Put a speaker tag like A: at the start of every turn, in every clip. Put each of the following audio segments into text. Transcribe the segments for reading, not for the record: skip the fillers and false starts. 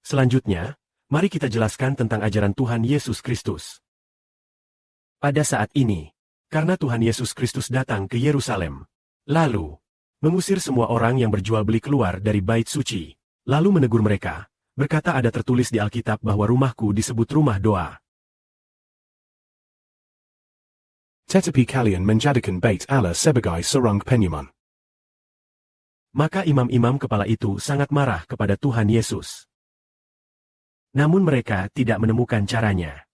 A: Selanjutnya, mari kita jelaskan tentang ajaran Tuhan Yesus Kristus. Pada saat ini, karena Tuhan Yesus Kristus datang ke Yerusalem, lalu mengusir semua orang yang berjual beli keluar dari bait suci, lalu menegur mereka, berkata ada tertulis di Alkitab bahwa rumahku disebut rumah doa.
B: Tetapi kalian menjadikan bait Allah sebagai sarang penyimpan.
A: Maka imam-imam kepala itu sangat marah kepada Tuhan Yesus. Namun mereka tidak menemukan caranya.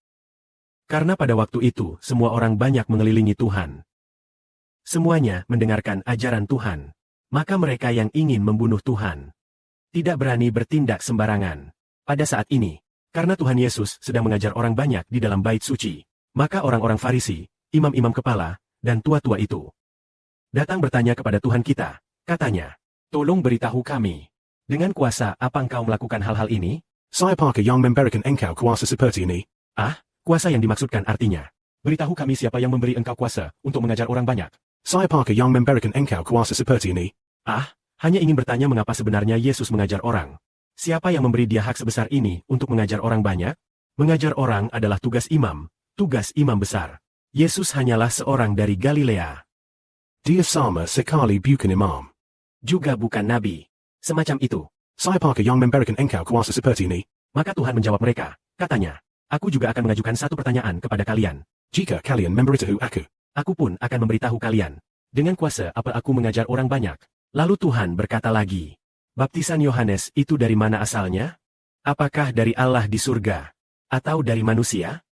A: Karena pada waktu itu semua orang banyak mengelilingi Tuhan. Semuanya mendengarkan ajaran Tuhan. Maka mereka yang ingin membunuh Tuhan tidak berani bertindak sembarangan. Pada saat ini, karena Tuhan Yesus sedang mengajar orang banyak di dalam bait suci, maka orang-orang Farisi, imam-imam kepala, dan tua-tua itu datang bertanya kepada Tuhan kita, katanya, tolong beritahu kami, dengan kuasa apa engkau melakukan hal-hal ini?
B: Saya apakah yang memberikan engkau kuasa seperti ini?
A: Kuasa yang dimaksudkan artinya, beritahu kami siapa yang memberi engkau kuasa untuk mengajar orang banyak.
B: Saya apakah yang memberikan engkau kuasa seperti ini?
A: Hanya ingin bertanya mengapa sebenarnya Yesus mengajar orang. Siapa yang memberi dia hak sebesar ini untuk mengajar orang banyak? Mengajar orang adalah tugas imam besar. Yesus hanyalah seorang dari Galilea.
B: Dia sama sekali bukan imam.
A: Juga bukan nabi. Semacam itu.
B: Saya apakah yang memberikan engkau kuasa seperti ini?
A: Maka Tuhan menjawab mereka, katanya, aku juga akan mengajukan satu pertanyaan kepada kalian.
B: Jika kalian memberitahu
A: aku pun akan memberitahu kalian. Dengan kuasa apa aku mengajar orang banyak? Lalu Tuhan berkata lagi, baptisan Yohanes itu dari mana asalnya? Apakah dari Allah di surga? Atau dari manusia?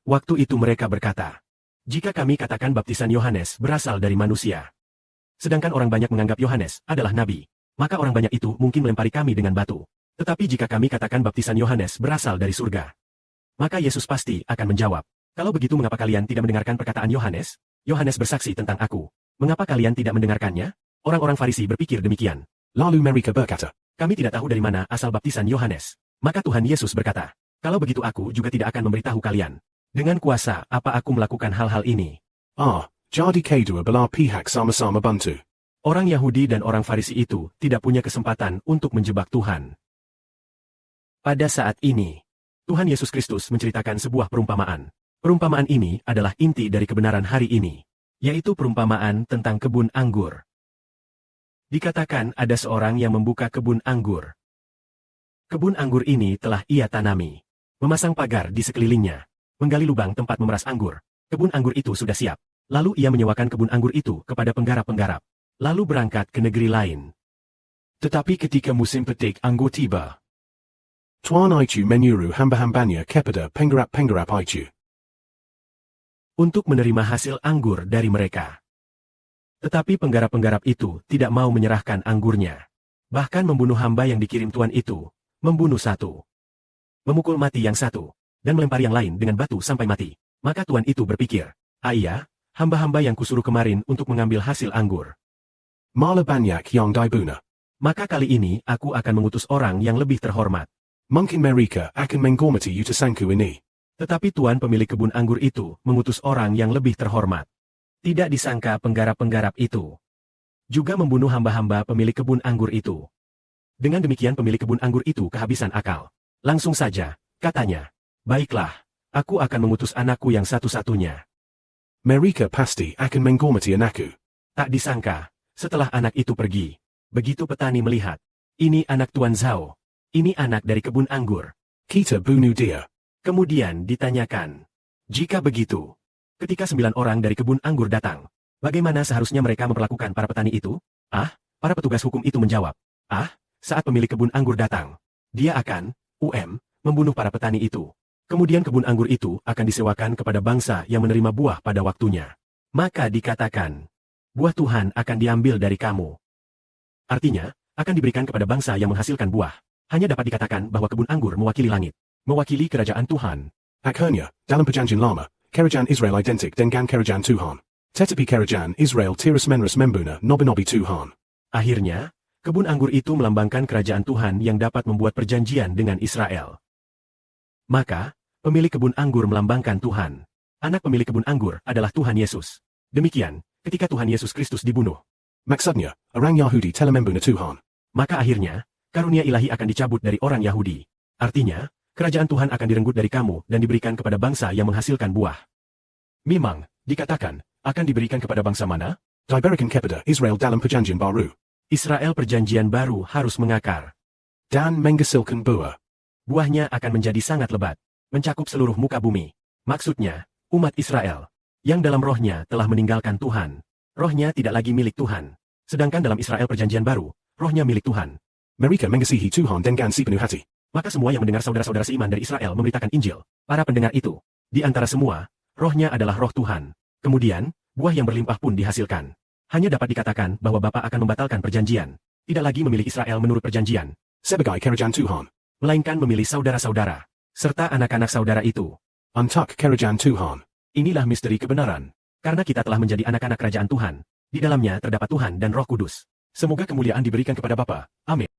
A: Waktu itu mereka berkata, jika kami katakan baptisan Yohanes berasal dari manusia, sedangkan orang banyak menganggap Yohanes adalah nabi, maka orang banyak itu mungkin melempari kami dengan batu. Tetapi jika kami katakan baptisan Yohanes berasal dari surga, maka Yesus pasti akan menjawab, kalau begitu mengapa kalian tidak mendengarkan perkataan Yohanes? Yohanes bersaksi tentang aku. Mengapa kalian tidak mendengarkannya? Orang-orang Farisi berpikir demikian.
B: Lalu mereka berkata,
A: kami tidak tahu dari mana asal baptisan Yohanes. Maka Tuhan Yesus berkata, kalau begitu aku juga tidak akan memberitahu kalian. Dengan kuasa apa aku melakukan hal-hal ini?
B: Jadi kedua belah pihak sama-sama bantu.
A: Orang Yahudi dan orang Farisi itu tidak punya kesempatan untuk menjebak Tuhan. Pada saat ini, Tuhan Yesus Kristus menceritakan sebuah perumpamaan. Perumpamaan ini adalah inti dari kebenaran hari ini, yaitu perumpamaan tentang kebun anggur. Dikatakan ada seorang yang membuka kebun anggur. Kebun anggur ini telah ia tanami, memasang pagar di sekelilingnya, menggali lubang tempat memeras anggur. Kebun anggur itu sudah siap. Lalu ia menyewakan kebun anggur itu kepada penggarap-penggarap. Lalu berangkat ke negeri lain.
B: Tetapi ketika musim petik anggur tiba, Tuan itu menyuruh hamba-hambanya kepada penggarap-penggarap itu
A: untuk menerima hasil anggur dari mereka. Tetapi penggarap-penggarap itu tidak mau menyerahkan anggurnya. Bahkan membunuh hamba yang dikirim tuan itu, membunuh satu, memukul mati yang satu, dan melempari yang lain dengan batu sampai mati. Maka tuan itu berpikir, iya, hamba-hamba yang kusuruh kemarin untuk mengambil hasil anggur
B: malah banyak yang dibunuh.
A: Maka kali ini aku akan mengutus orang yang lebih terhormat.
B: Mungkin mereka akan menghormati utusanku ini.
A: Tetapi tuan pemilik kebun anggur itu mengutus orang yang lebih terhormat. Tidak disangka penggarap-penggarap itu juga membunuh hamba-hamba pemilik kebun anggur itu. Dengan demikian pemilik kebun anggur itu kehabisan akal. Langsung saja, katanya, baiklah, aku akan mengutus anakku yang satu-satunya.
B: Mereka pasti akan menghormati anakku.
A: Tak disangka, setelah anak itu pergi, begitu petani melihat, ini anak Tuan Zhao, ini anak dari kebun anggur.
B: Kita bunuh dia.
A: Kemudian ditanyakan, jika begitu, ketika 9 orang dari kebun anggur datang, bagaimana seharusnya mereka memperlakukan para petani itu? Para petugas hukum itu menjawab, saat pemilik kebun anggur datang, dia akan, membunuh para petani itu. Kemudian kebun anggur itu akan disewakan kepada bangsa yang menerima buah pada waktunya. Maka dikatakan, buah Tuhan akan diambil dari kamu. Artinya, akan diberikan kepada bangsa yang menghasilkan buah. Hanya dapat dikatakan bahwa kebun anggur mewakili langit, mewakili kerajaan Tuhan.
B: Akhirnya, dalam perjanjian lama, kerajaan Israel identik dengan kerajaan Tuhan. Tetapi kerajaan Israel terus-menerus membunuh nabi-nabi Tuhan.
A: Akhirnya, kebun anggur itu melambangkan kerajaan Tuhan yang dapat membuat perjanjian dengan Israel. Maka, pemilik kebun anggur melambangkan Tuhan. Anak pemilik kebun anggur adalah Tuhan Yesus. Demikian, ketika Tuhan Yesus Kristus dibunuh,
B: maksudnya, orang Yahudi telah membunuh Tuhan.
A: Maka akhirnya, karunia ilahi akan dicabut dari orang Yahudi. Artinya, kerajaan Tuhan akan direnggut dari kamu dan diberikan kepada bangsa yang menghasilkan buah. Memang, dikatakan, akan diberikan kepada bangsa mana?
B: Diberikan kepada Israel dalam perjanjian baru.
A: Israel perjanjian baru harus mengakar.
B: Dan menghasilkan buah.
A: Buahnya akan menjadi sangat lebat, mencakup seluruh muka bumi. Maksudnya, umat Israel, yang dalam rohnya telah meninggalkan Tuhan. Rohnya tidak lagi milik Tuhan. Sedangkan dalam Israel perjanjian baru, rohnya milik Tuhan.
B: Mereka mengasihi Tuhan dengan sepenuh hati.
A: Maka semua yang mendengar saudara-saudara seiman dari Israel memberitakan Injil. Para pendengar itu, di antara semua, rohnya adalah roh Tuhan. Kemudian, buah yang berlimpah pun dihasilkan. Hanya dapat dikatakan bahwa Bapa akan membatalkan perjanjian. Tidak lagi memilih Israel menurut perjanjian.
B: Sebagai kerajaan Tuhan.
A: Melainkan memilih saudara-saudara, serta anak-anak saudara itu.
B: Untuk kerajaan Tuhan.
A: Inilah misteri kebenaran. Karena kita telah menjadi anak-anak kerajaan Tuhan. Di dalamnya terdapat Tuhan dan Roh Kudus. Semoga kemuliaan diberikan kepada Bapa. Amin.